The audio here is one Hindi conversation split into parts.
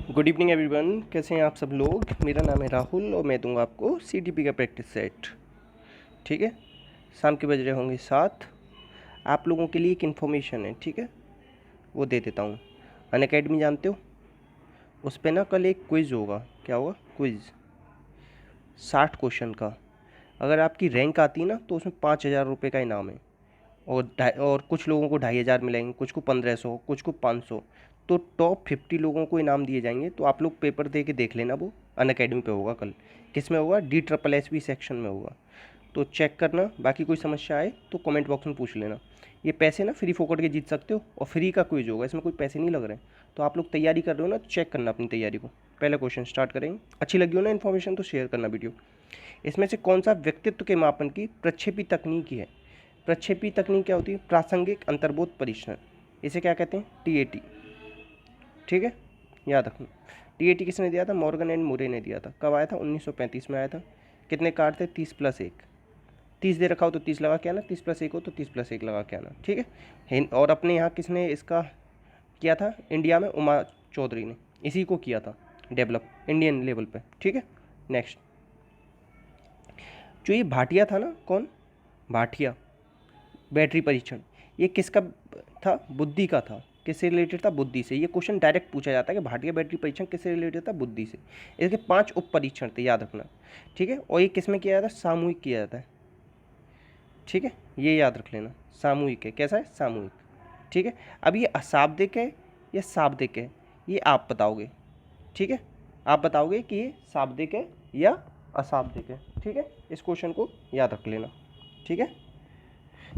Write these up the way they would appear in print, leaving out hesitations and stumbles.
गुड इवनिंग एवरीवन, कैसे हैं आप सब लोग। मेरा नाम है राहुल और मैं दूंगा आपको सीटीपी का प्रैक्टिस सेट। ठीक है, शाम के बज रहे होंगे 7। आप लोगों के लिए एक इन्फॉर्मेशन है, ठीक है, वो दे देता हूँ। अनअकैडमी जानते हो, उस पर ना कल एक क्विज़ होगा। क्या होगा? क्विज़ 60 क्वेश्चन का। अगर आपकी रैंक आती है ना तो उसमें 5,000 रुपये का इनाम है। और कुछ लोगों को 2,500 मिलेंगे, कुछ को 1,500, कुछ को 500। तो टॉप 50 लोगों को इनाम दिए जाएंगे। तो आप लोग पेपर दे के देख लेना, वो अनअकैडमी पे होगा कल। किस में होगा? DSSB सेक्शन में होगा, तो चेक करना। बाकी कोई समस्या आए तो कमेंट बॉक्स में पूछ लेना। ये पैसे ना फ्री फोकट के जीत सकते हो, और फ्री का क्विज होगा, इसमें कोई पैसे नहीं लग रहे। तो आप लोग तैयारी कर रहे हो ना, तो चेक करना अपनी तैयारी को। पहला क्वेश्चन स्टार्ट करेंगे। अच्छी लगी हो ना इन्फॉर्मेशन तो शेयर करना वीडियो। इसमें से कौन सा व्यक्तित्व के मापन की प्रक्षेपी तकनीक है? प्रक्षेपी तकनीक क्या होती है? प्रासंगिक अंतर्बोध परीक्षण। इसे क्या कहते हैं? TAT। ठीक है, याद रखना। TAT किसने दिया था? मॉर्गन एंड मूरे ने दिया था। कब आया था? 1935 में आया था। कितने कार्ड थे? 30+1। 30 दे रखा हो तो 30 लगा के आना, 30+1 हो तो 30+1 लगा के आना। ठीक है। और अपने यहाँ किसने इसका किया था इंडिया में? उमा चौधरी ने इसी को किया था डेवलप इंडियन लेवल पे। ठीक है, नेक्स्ट। जो ये भाटिया था ना, कौन? भाटिया बैटरी परीक्षण, ये किसका था? बुद्धि का था। किससे रिलेटेड था? बुद्धि से। ये क्वेश्चन डायरेक्ट पूछा जाता है कि भाटिया बैटरी परीक्षण किससे रिलेटेड था? बुद्धि से। इसके 5 उप परीक्षण थे, याद रखना। ठीक है, और ये किस में किया जाता है? सामूहिक किया जाता है। ठीक है, ये याद रख लेना, सामूहिक है। कैसा है? सामूहिक। ठीक है, अब ये अशाब्दिक है या शाब्दिक है, ये आप बताओगे। ठीक है, आप बताओगे कि ये शाब्दिक है या अशाब्दिक है। ठीक है, इस क्वेश्चन को याद रख लेना। ठीक है,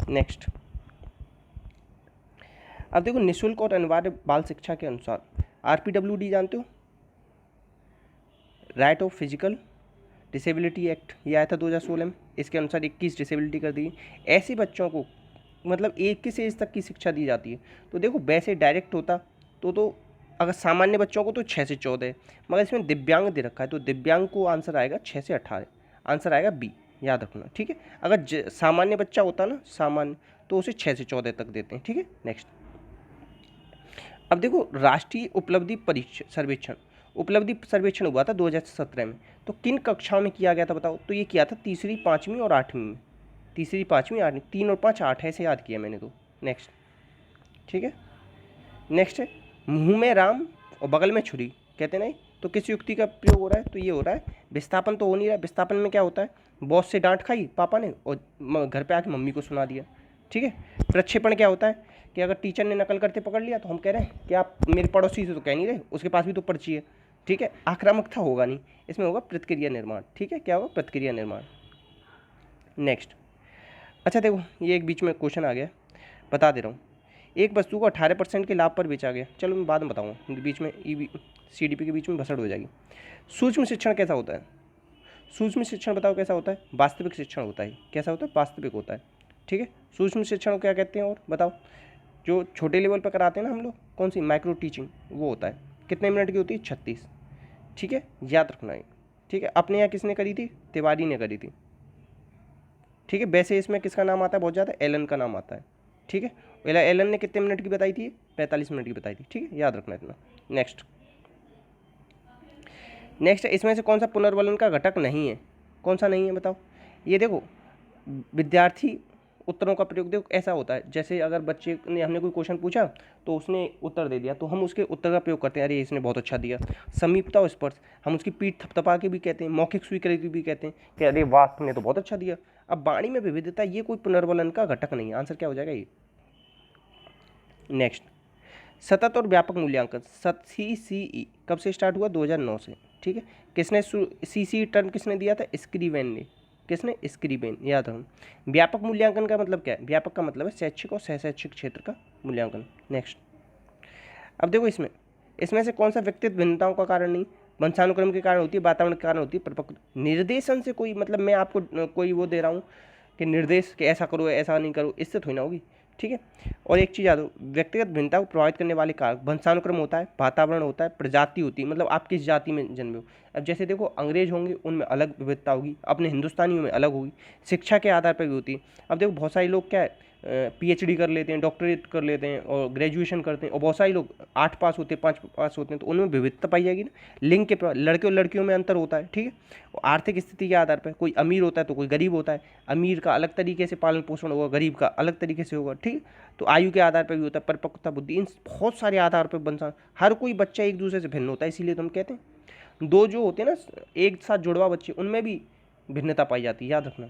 नेक्स्ट। अब देखो, निःशुल्क और अनिवार्य बाल शिक्षा के अनुसार RPWD जानते हो? Right of physical disability act, ये आया था 2016 में। इसके अनुसार 21 डिसेबिलिटी कर दी। ऐसे बच्चों को मतलब 21 एज तक की शिक्षा दी जाती है। तो देखो, वैसे डायरेक्ट होता तो अगर सामान्य बच्चों को तो 6 से 14, मगर इसमें दिव्यांग दे रखा है, तो दिव्यांग को आंसर आएगा 6 से 18। आंसर आएगा बी, याद रखना। ठीक है, अगर सामान्य बच्चा होता ना, सामान्य, तो उसे 6 से 14 तक देते हैं। ठीक है, नेक्स्ट। अब देखो, राष्ट्रीय उपलब्धि परीक्षण सर्वेक्षण, उपलब्धि सर्वेक्षण हुआ था 2017 में। तो किन कक्षाओं में किया गया था बताओ? तो ये किया था तीसरी, 5वीं और 8वीं में। तीसरी, 5वीं, 8वीं, 3 और 5, 8 ऐसे याद किया मैंने तो। नेक्स्ट। ठीक है, नेक्स्ट है मुंह में राम और बगल में छुरी, कहते नहीं? तो किस युक्ति का प्रयोग हो रहा है? तो ये हो रहा है विस्थापन। तो हो नहीं रहा। विस्थापन में क्या होता है? बॉस से डांट खाई पापा ने और घर पे आके मम्मी को सुना दिया। ठीक है, प्रक्षेपण क्या होता है? कि अगर टीचर ने नकल करते पकड़ लिया तो हम कह रहे हैं कि आप मेरे पड़ोसी से तो कह नहीं रहे, उसके पास भी तो पर्ची है। ठीक है, आक्रामकता होगा नहीं, इसमें होगा प्रतिक्रिया निर्माण। ठीक है, क्या होगा? प्रतिक्रिया निर्माण। नेक्स्ट। अच्छा देखो, ये एक बीच में क्वेश्चन आ गया, बता दे रहा हूँ। एक वस्तु को 18% के लाभ पर बेचा गया। चलो मैं बाद में बताऊँगा, बीच में CDP के बीच में भसड़ हो जाएगी। सूक्ष्म शिक्षण कैसा होता है? सूक्ष्म शिक्षण बताओ कैसा होता है? वास्तविक शिक्षण होता है। कैसा होता है? वास्तविक होता है। ठीक है, सूक्ष्म शिक्षण को क्या कहते हैं और बताओ? जो छोटे लेवल पर कराते हैं ना हम लोग, कौन सी? माइक्रो टीचिंग, वो होता है। कितने मिनट की होती है? 36। ठीक है, याद रखना है। ठीक है, अपने यहाँ किसने करी थी? तिवारी ने करी थी। ठीक है, वैसे इसमें किसका नाम आता है बहुत ज़्यादा? एलन का नाम आता है। ठीक है, एलन ने कितने मिनट की बताई थी? 45 मिनट की बताई थी। ठीक है, याद रखना इतना। नेक्स्ट। नेक्स्ट, इसमें से कौन सा पुनर्वलन का घटक नहीं है? कौन सा नहीं है बताओ? ये देखो, विद्यार्थी उत्तरों का प्रयोग देखो ऐसा होता है, जैसे अगर बच्चे ने, हमने कोई क्वेश्चन पूछा तो उसने उत्तर दे दिया, तो हम उसके उत्तर का प्रयोग करते हैं, अरे इसने बहुत अच्छा दिया। समीपता और स्पर्श, हम उसकी पीठ थपथपा के भी कहते हैं। मौखिक स्वीकृति भी कहते हैं कि अरे वाह, तुमने तो बहुत अच्छा दिया। अब वाणी में विविधता, ये कोई पुनर्वलन का घटक नहीं है। आंसर क्या हो जाएगा? ये। नेक्स्ट। सतत और व्यापक मूल्यांकन, CCE कब से स्टार्ट हुआ? 2009 से। ठीक है, किसने CCE टर्म किसने दिया था? स्क्रीवेन ने। किसने? स्क्रीवेन, याद रखना। व्यापक मूल्यांकन का मतलब क्या है? व्यापक का मतलब है शैक्षिक और सहशैक्षिक क्षेत्र का मूल्यांकन। नेक्स्ट। अब देखो, इसमें से कौन सा व्यक्तित्व भिन्नताओं का कारण नहीं? वंशानुक्रम के कारण होती है, वातावरण के कारण होती है, परिपक्व निर्देशन से कोई मतलब मैं आपको कोई वो दे रहा हूँ कि निर्देश कि ऐसा करो ऐसा नहीं करो, इससे थोड़ी ना होगी। ठीक है, और एक चीज़ याद हो, व्यक्तिगत भिन्नता को प्रभावित करने वाले कारक वंशानुक्रम होता है, वातावरण होता है, प्रजाति होती है, मतलब आप किस जाति में जन्मे हो। अब जैसे देखो, अंग्रेज होंगे उनमें अलग विविधता होगी, अपने हिंदुस्तानियों में अलग होगी, शिक्षा के आधार पर भी होती है। अब देखो, बहुत सारे लोग क्या है, PhD कर लेते हैं, डॉक्टरेट कर लेते हैं और ग्रेजुएशन करते हैं, और बहुत सारे लोग 8 पास होते हैं, 5 पास होते हैं, तो उनमें विविधता पाई जाएगी ना। लिंग के लड़के और लड़कियों में अंतर होता है, ठीक है। और आर्थिक स्थिति के आधार पर कोई अमीर होता है तो कोई गरीब होता है, अमीर का अलग तरीके से पालन पोषण होगा, गरीब का अलग तरीके से होगा, ठीक है। तो आयु के आधार पर भी होता है, परिपक्वता, बुद्धि, इन बहुत सारे आधार पर बन, हर कोई बच्चा एक दूसरे से भिन्न होता है। इसीलिए तो हम कहते हैं दो जो होते हैं ना एक साथ जुड़वा बच्चे, उनमें भी भिन्नता पाई जाती है, याद रखना।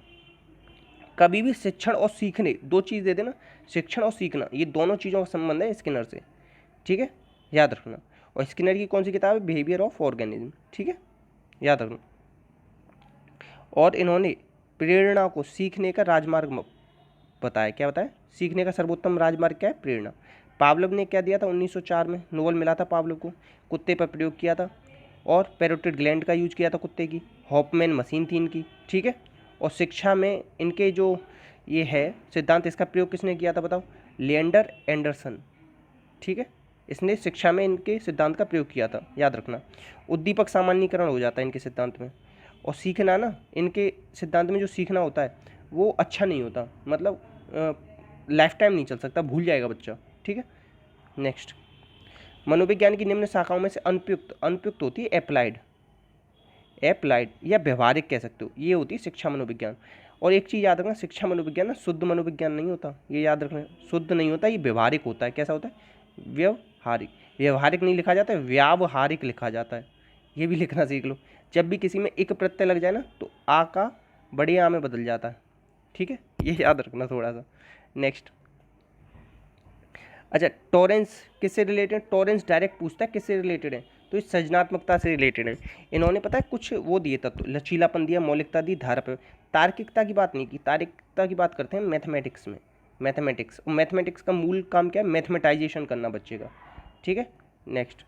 कभी भी शिक्षण और सीखने, दो चीज़ दे देना, शिक्षण और सीखना, ये दोनों चीज़ों का संबंध है स्किनर से, ठीक है, याद रखना। और स्किनर की कौन सी किताब है? बिहेवियर ऑफ ऑर्गेनिज्म, ठीक है, याद रखना। और इन्होंने प्रेरणा को सीखने का राजमार्ग बताया। क्या बताया? सीखने का सर्वोत्तम राजमार्ग क्या है? प्रेरणा। पावलोव ने क्या दिया था? 1904 में नोबेल मिला था पावलोव को, कुत्ते पर प्रयोग किया था, और पैरोटिड ग्लैंड का यूज किया था कुत्ते की, हॉफमैन मशीन थी इनकी, ठीक है। और शिक्षा में इनके जो ये है सिद्धांत, इसका प्रयोग किसने किया था बताओ? लिएंडर एंडरसन, ठीक है, इसने शिक्षा में इनके सिद्धांत का प्रयोग किया था, याद रखना। उद्दीपक सामान्यीकरण हो जाता है इनके सिद्धांत में। और सीखना ना, इनके सिद्धांत में जो सीखना होता है वो अच्छा नहीं होता, मतलब लाइफ टाइम नहीं चल सकता, भूल जाएगा बच्चा, ठीक है। नेक्स्ट, मनोविज्ञान की निम्न शाखाओं में से अनुपयुक्त होती है अप्लाइड या व्यवहारिक कह सकते हो, ये होती है शिक्षा मनोविज्ञान। और एक चीज़ याद रखना, शिक्षा मनोविज्ञान ना शुद्ध मनोविज्ञान नहीं होता, ये याद रखना, शुद्ध नहीं होता, ये व्यवहारिक होता है। कैसा होता है? व्यवहारिक। व्यवहारिक नहीं लिखा जाता है, व्यावहारिक लिखा जाता है, ये भी लिखना सीख लो। जब भी किसी में एक प्रत्यय लग जाए ना तो आ का बड़े आ में बदल जाता है, ठीक है, ये याद रखना थोड़ा सा। नेक्स्ट, अच्छा, टॉरेंस किससे रिलेटेड? टॉरेंस डायरेक्ट पूछता है किससे रिलेटेड है, तो इस सृजनात्मकता से रिलेटेड है। इन्होंने पता है कुछ वो दिए तत्व, लचीलापन दिया, मौलिकता दी, धारा पर। तार्किकता की बात नहीं की, तार्किकता की बात करते हैं मैथमेटिक्स में। मैथमेटिक्स का मूल काम क्या है? मैथमेटाइजेशन करना बच्चे का, ठीक है। नेक्स्ट,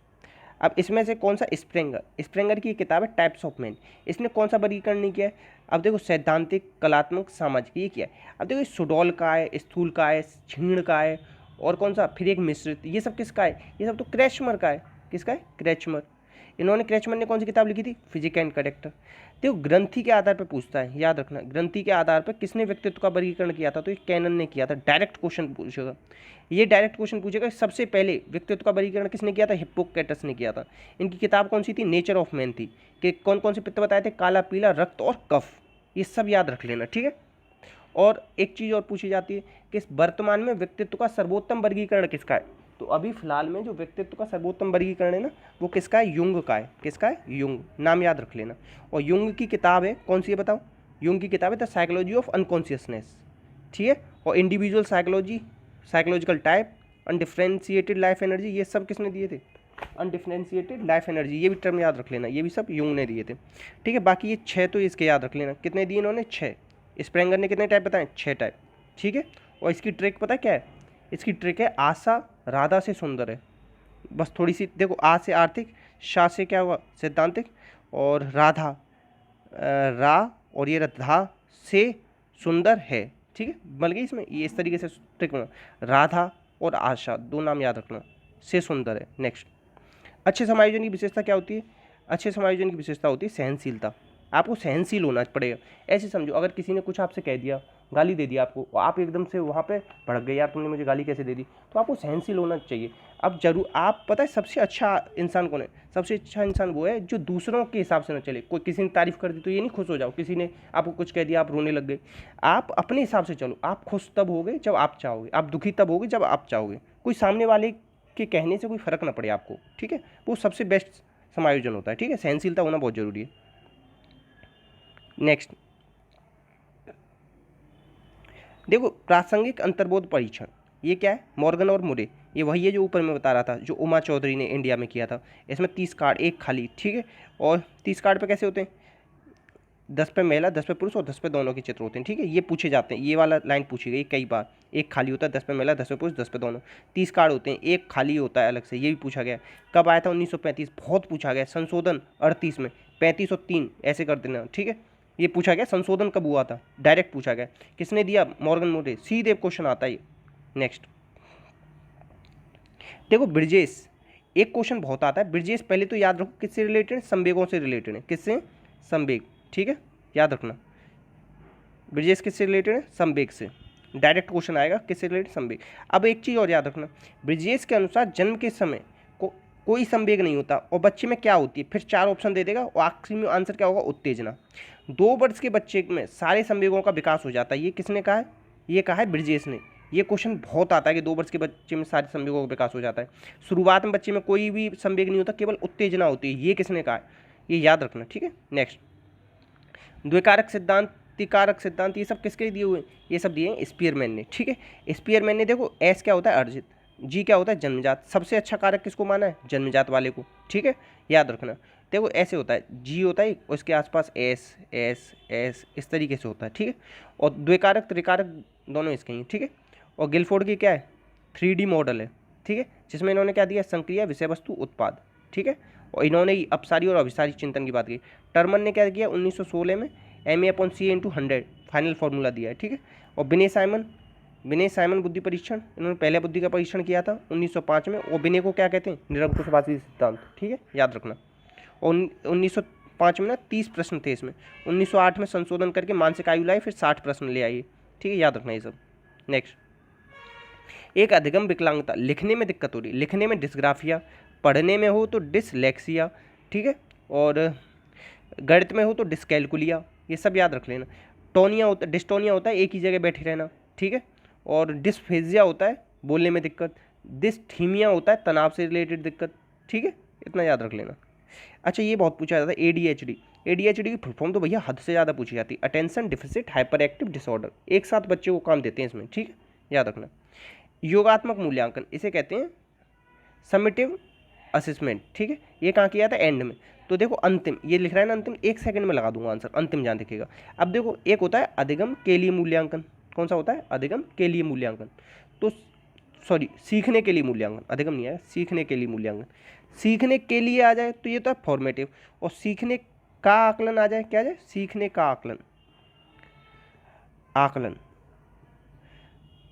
अब इसमें से कौन सा? स्प्रेंगर की किताब है टाइप्स ऑफ मैन, इसने कौन सा वर्गीकरण नहीं किया है? अब देखो, सैद्धांतिक, कलात्मक, सामाजिक, ये क्या है? अब देखो, सुडौल का है, स्थूल का है, क्षीण का है, और कौन सा? फिर एक मिश्रित, ये सब किसका है? ये सब तो क्रैचमर का है। किसका है? क्रैचमर। इन्होंने, क्रैचमर ने कौन सी किताब लिखी थी? Physique and character. देखो, ग्रंथि के आधार पर पूछता है, याद रखना, ग्रंथि के आधार पर किसने व्यक्तित्व का वर्गीकरण किया था? तो ये कैनन ने किया था। डायरेक्ट क्वेश्चन पूछेगा, ये डायरेक्ट क्वेश्चन पूछेगा, सबसे पहले व्यक्तित्व का वर्गीकरण किसने किया था? हिप्पोक्रेटस ने किया था। इनकी किताब कौन सी थी? नेचर ऑफ मैन थी। कि कौन कौन से पित्त बताए थे? काला, पीला, रक्त और कफ, ये सब याद रख लेना, ठीक है। और एक चीज़ और पूछी जाती है कि वर्तमान में व्यक्तित्व का सर्वोत्तम वर्गीकरण किसका है? तो अभी फिलहाल में जो व्यक्तित्व का सर्वोत्तम वर्गीकरण है ना, वो किसका है? युंग का है। किसका है? युंग, नाम याद रख लेना। और युंग की किताब है कौन सी है बताओ? युंग की किताब है द साइकोलॉजी ऑफ अनकॉन्शियसनेस, ठीक है। और individual psychology, psychological type, undifferentiated life energy, ये सब किसने दिए थे? अनडिफरेंशिएटेड लाइफ एनर्जी, ये भी टर्म याद रख लेना, ये भी सब युंग ने दिए थे, ठीक है। बाकी ये 6 तो इसके याद रख लेना, कितने दिए इन्होंने? 6। स्प्रेंगर ने कितने टाइप बताए? 6 टाइप, ठीक है। और इसकी ट्रिक पता है क्या है? इसकी ट्रिक है आशा राधा से सुंदर है, बस थोड़ी सी देखो, आ से आर्थिक, शा से क्या हुआ? सैद्धांतिक, और राधा रा और ये धा से सुंदर है, ठीक है। बल्कि इसमें ये इस तरीके से ट्रिक बना, राधा और आशा, दो नाम याद रखना, से सुंदर है। नेक्स्ट, अच्छे समायोजन की विशेषता क्या होती है? अच्छे समायोजन की विशेषता होती है सहनशीलता। आपको सहनशील होना पड़ेगा। ऐसे समझो, अगर किसी ने कुछ आपसे कह दिया, गाली दे दिया आपको, और आप एकदम से वहाँ पे भड़क गए, यार तुमने मुझे गाली कैसे दे दी, तो आपको सहनशील होना चाहिए। अब जरूर आप पता है सबसे अच्छा इंसान कौन है? सबसे अच्छा इंसान वो है जो दूसरों के हिसाब से ना चले। कोई किसी ने तारीफ कर दी तो ये नहीं खुश हो जाओ, किसी ने आपको कुछ कह दिया आप रोने लग गए, आप अपने हिसाब से चलो। आप खुश तब होगे जब आप चाहोगे, आप दुखी तब होगे जब आप चाहोगे। कोई सामने वाले के कहने से कोई फर्क ना पड़े आपको, ठीक है। वो सबसे बेस्ट समायोजन होता है, ठीक है। सहनशीलता होना बहुत जरूरी है। नेक्स्ट, देखो, प्रासंगिक अंतर्बोध परीक्षण, ये क्या है? मॉर्गन और मुरे, ये वही है जो ऊपर में बता रहा था, जो उमा चौधरी ने इंडिया में किया था। इसमें 30 कार्ड, एक खाली, ठीक है। और 30 कार्ड पे कैसे होते हैं? 10 पे महिला, 10 पे पुरुष और 10 पे दोनों के चित्र होते हैं, ठीक है। ये पूछे जाते हैं, ये वाला लाइन पूछी गई कई बार। एक खाली होता है, 10 पे महिला, 10 पे पुरुष, 10 पे दोनों। 30 कार्ड होते हैं, एक खाली होता है अलग से, ये भी पूछा गया। कब आया था? 1935, बहुत पूछा गया। संशोधन 38 में, 35 और 3 ऐसे कर देना, ठीक है। ये पूछा गया संशोधन कब हुआ था, डायरेक्ट पूछा गया। किसने दिया? मॉर्गन मोरे, सीधे क्वेश्चन आता है। नेक्स्ट, देखो ब्रिजेश, एक क्वेश्चन बहुत आता है ब्रिजेश, पहले तो याद रखो किससे रिलेटेड है? संवेगों से रिलेटेड है। किससे? संवेग, ठीक है, याद रखना। ब्रिजेश किससे रिलेटेड है? संवेग से। डायरेक्ट क्वेश्चन आएगा किससे रिलेटेड, संवेग। अब एक चीज़ और याद रखना, ब्रिजेश के अनुसार जन्म के समय कोई संवेग नहीं होता और बच्चे में क्या होती है, फिर 4 ऑप्शन दे देगा और आखिरी में आंसर क्या होगा, उत्तेजना। 2 वर्ष के बच्चे में सारे संवेगों का विकास हो जाता है, ये किसने कहा है, ये कहा है ब्रिजेश ने। ये क्वेश्चन बहुत आता है कि 2 वर्ष के बच्चे में सारे संवेगों का विकास हो जाता है, शुरुआत में बच्चे में कोई भी संवेग नहीं होता, केवल उत्तेजना होती है, ये किसने कहा है, ये याद रखना, ठीक है। नेक्स्ट, द्विकारक सिद्धांत, त्रिकारक सिद्धांत, ये सब किसके दिए हुए हैं, ये सब दिए हैं स्पीयरमैन ने, ठीक है। स्पीयरमैन ने देखो एस क्या होता है अर्जित, जी क्या होता है जन्मजात, सबसे अच्छा कारक किसको माना है, जन्मजात वाले को, ठीक है, याद रखना। देखो ऐसे होता है, जी होता है उसके आसपास एस एस एस इस तरीके से होता है, ठीक है। और द्विकारक त्रिकारक दोनों इसके ही, ठीक है। और गिलफोर्ड की क्या है, 3D मॉडल है, ठीक है, जिसमें इन्होंने क्या दिया, संक्रिया विषय वस्तु उत्पाद, ठीक है। और इन्होंने अपसारी और अभिसारी चिंतन की बात की। टर्मन ने क्या किया 1916 में, ma/ca/100 फाइनल फार्मूला दिया है, ठीक है। और विनय साइमन बुद्धि परीक्षण, इन्होंने पहले बुद्धि का परीक्षण किया था 1905 में, और विनय को क्या कहते हैं, निरंकुशवादी सिद्धांत, ठीक है, याद रखना। और 1905 में ना 30 प्रश्न थे इसमें, 1908 में संशोधन करके मानसिक आयु लाई, फिर 60 प्रश्न ले आई, ठीक है, याद रखना ये सब। नेक्स्ट, एक अधिगम विकलांगता, लिखने में दिक्कत हो रही, लिखने में डिस्ग्राफिया, पढ़ने में हो तो डिसलेक्सिया, ठीक है, और गणित में हो तो डिस्कैलकुलिया, ये सब याद रख लेना। डिस्टोनिया होता है एक ही जगह बैठे रहना, ठीक है। और डिस्फेजिया होता है बोलने में दिक्कत, डिस्थीमिया होता है तनाव से रिलेटेड दिक्कत, ठीक है, इतना याद रख लेना। अच्छा, ये बहुत पूछा जाता है ADHD, ADHD की फुल फॉर्म तो भैया हद से ज़्यादा पूछी जाती है, attention deficit hyper active disorder, एक साथ बच्चे को काम देते हैं इसमें, ठीक है, याद रखना। योगात्मक मूल्यांकन, इसे कहते हैं समेटिव असेसमेंट, ठीक है, ये कहाँ किया था, एंड में। तो देखो अंतिम, ये लिख रहा है ना अंतिम, 1 सेकंड में लगा दूंगा आंसर, अंतिम जान दिखेगा। अब देखो एक होता है अधिगम के लिए मूल्यांकन, कौन सा होता है, अधिगम के लिए मूल्यांकन, तो सॉरी सीखने के लिए मूल्यांकन, अधिगम नहीं आया, सीखने के लिए मूल्यांकन। सीखने के लिए आ जाए तो ये तो है फॉर्मेटिव, और सीखने का आकलन आ जाए, क्या आ जाए, सीखने का आकलन,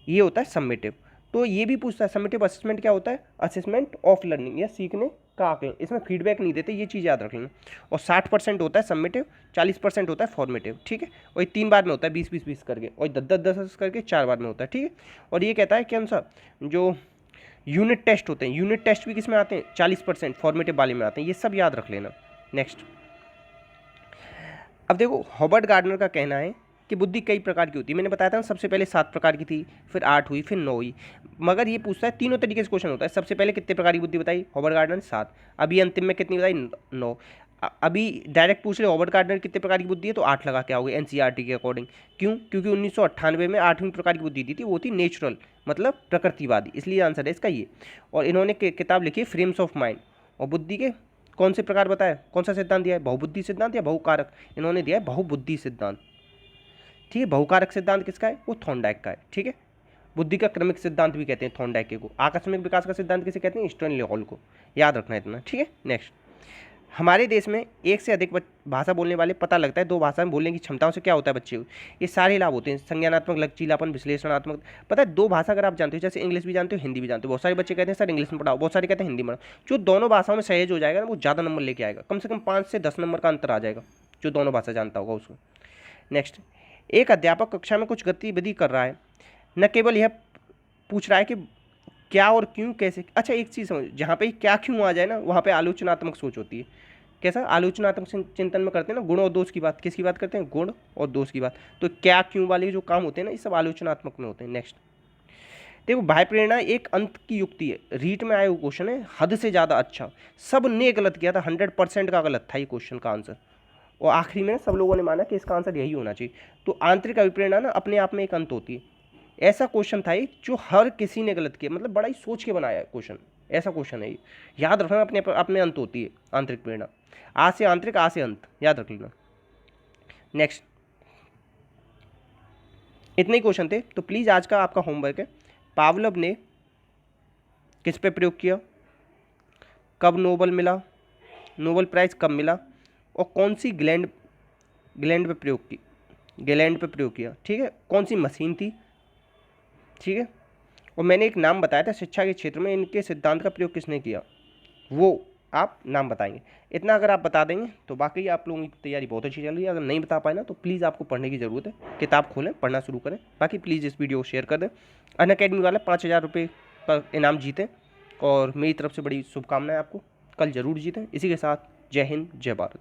ये होता है समेटिव। तो ये भी पूछता है समेटिव असेसमेंट क्या होता है, असेसमेंट ऑफ लर्निंग या सीखने का आकलन, इसमें फीडबैक नहीं देते, ये चीज़ याद रख लेना। और 60% होता है समेटिव, 40% होता है फॉर्मेटिव, ठीक है। और ये 3 बार में होता है, 20-20-20 करके, और 10-10-10 करके 4 बार में होता है, ठीक है। और ये कहता है कि अनुसार जो यूनिट टेस्ट होते हैं, यूनिट टेस्ट भी किस में आते हैं, 40% फॉर्मेटिव वाले में आते हैं, ये सब याद रख लेना। नेक्स्ट, अब देखो हॉबर्ट गार्डनर का कहना है कि बुद्धि कई प्रकार की होती है, मैंने बताया था ना, सबसे पहले 7 प्रकार की थी, फिर 8 हुई, फिर 9 हुई, मगर ये पूछता है तीनों तरीके से क्वेश्चन होता है। सबसे पहले कितने प्रकार की बुद्धि बताई हॉबर्ट गार्डनर ने, 7, अभी अंतिम में कितनी बताई, 9। अभी डायरेक्ट पूछ रहे हॉबर्ट गार्डनर कितने प्रकार की बुद्धि है, तो 8 लगा के आओगे NCERT के अकॉर्डिंग। क्यों, क्योंकि 1998 में 8वीं प्रकार की बुद्धि दी थी, वो थी नेचुरल, मतलब प्रकृतिवादी, इसलिए आंसर है इसका ये। और इन्होंने किताब लिखी है फ्रेम्स ऑफ माइंड, और बुद्धि के कौन से प्रकार बताया, कौन सा सिद्धांत दिया है, बहुबुद्धि सिद्धांत या बहुकारक, इन्होंने दिया है बहुबुद्धि सिद्धांत, ठीक है। बहुकारक सिद्धांत किसका है, वो थॉर्नडाइक का है, ठीक है। बुद्धि का क्रमिक सिद्धांत भी कहते हैं थॉर्नडाइक को। आकस्मिक विकास का सिद्धांत किसे कहते हैं, स्टर्नली हॉल को, याद रखना है इतना, ठीक है। नेक्स्ट, हमारे देश में एक से अधिक भाषा बोलने वाले पता लगता है 2 भाषा में बोलने की क्षमताओं से क्या होता है बच्चे को, ये सारे लाभ होते हैं, संज्ञानात्मक, लचीलापन, विश्लेषणात्मक। पता है 2 भाषा अगर आप जानते हो, जैसे इंग्लिश भी जानते हो हिंदी भी जानते हो, बहुत सारे बच्चे कहते हैं सर इंग्लिश में पढ़ाओ, बहुत सारे कहते हैं हिंदी में पढ़ाओ, जो दोनों भाषाओं में सहज हो जाएगा ना, वो ज़्यादा नंबर लेके आएगा, कम से कम 5 से 10 नंबर का अंतर आ जाएगा, जो दोनों भाषा जानता होगा उसको। नेक्स्ट, एक अध्यापक कक्षा में कुछ गतिविधि कर रहा है, न केवल यह पूछ रहा है कि क्या और क्यों कैसे। अच्छा एक चीज़ समझ, जहाँ पे क्या क्यों आ जाए ना, वहाँ पे आलोचनात्मक सोच होती है। कैसा, आलोचनात्मक चिंतन में करते हैं ना, गुण और दोष की बात, किसकी बात करते हैं, गुण और दोष की बात। तो क्या क्यों वाले जो काम होते हैं ना, ये सब आलोचनात्मक में होते हैं। नेक्स्ट, देखो बाह्य प्रेरणा एक अंत की युक्ति है, रीट में आया वो क्वेश्चन है, हद से ज़्यादा अच्छा, सब ने गलत किया था, 100% का गलत था ये क्वेश्चन का आंसर, और आखिरी में सब लोगों ने माना कि इसका आंसर यही होना चाहिए। तो आंतरिक अभिप्रेरणा ना अपने आप में एक अंत होती है, ऐसा क्वेश्चन था ये जो हर किसी ने गलत किया, मतलब बड़ा ही सोच के बनाया क्वेश्चन, ऐसा क्वेश्चन है ये, याद रखना, अपने अपने अंत होती है आंतरिक प्रेरणा, आ से आंतरिक, आ से अंत, याद रख लेना। नेक्स्ट, इतने ही क्वेश्चन थे, तो प्लीज़ आज का आपका होमवर्क है, पावलोव ने किस पे प्रयोग किया, कब नोबेल मिला, नोबेल प्राइज़ कब मिला, और कौन सी ग्लैंड पे प्रयोग किया, ठीक है, कौन सी मशीन थी, ठीक है। और मैंने एक नाम बताया था शिक्षा के क्षेत्र में इनके सिद्धांत का प्रयोग किसने किया, वो आप नाम बताएंगे। इतना अगर आप बता देंगे तो बाकी आप लोगों की तैयारी बहुत अच्छी चल रही है। अगर नहीं बता पाए ना तो प्लीज़ आपको पढ़ने की ज़रूरत है, किताब खोलें, पढ़ना शुरू करें। बाकी प्लीज़ इस वीडियो को शेयर कर दें। अनअकैडमी वाले 5,000 रुपये का इनाम जीतें और मेरी तरफ से बड़ी शुभकामनाएं आपको, कल ज़रूर जीतें। इसी के साथ जय हिंद, जय भारत।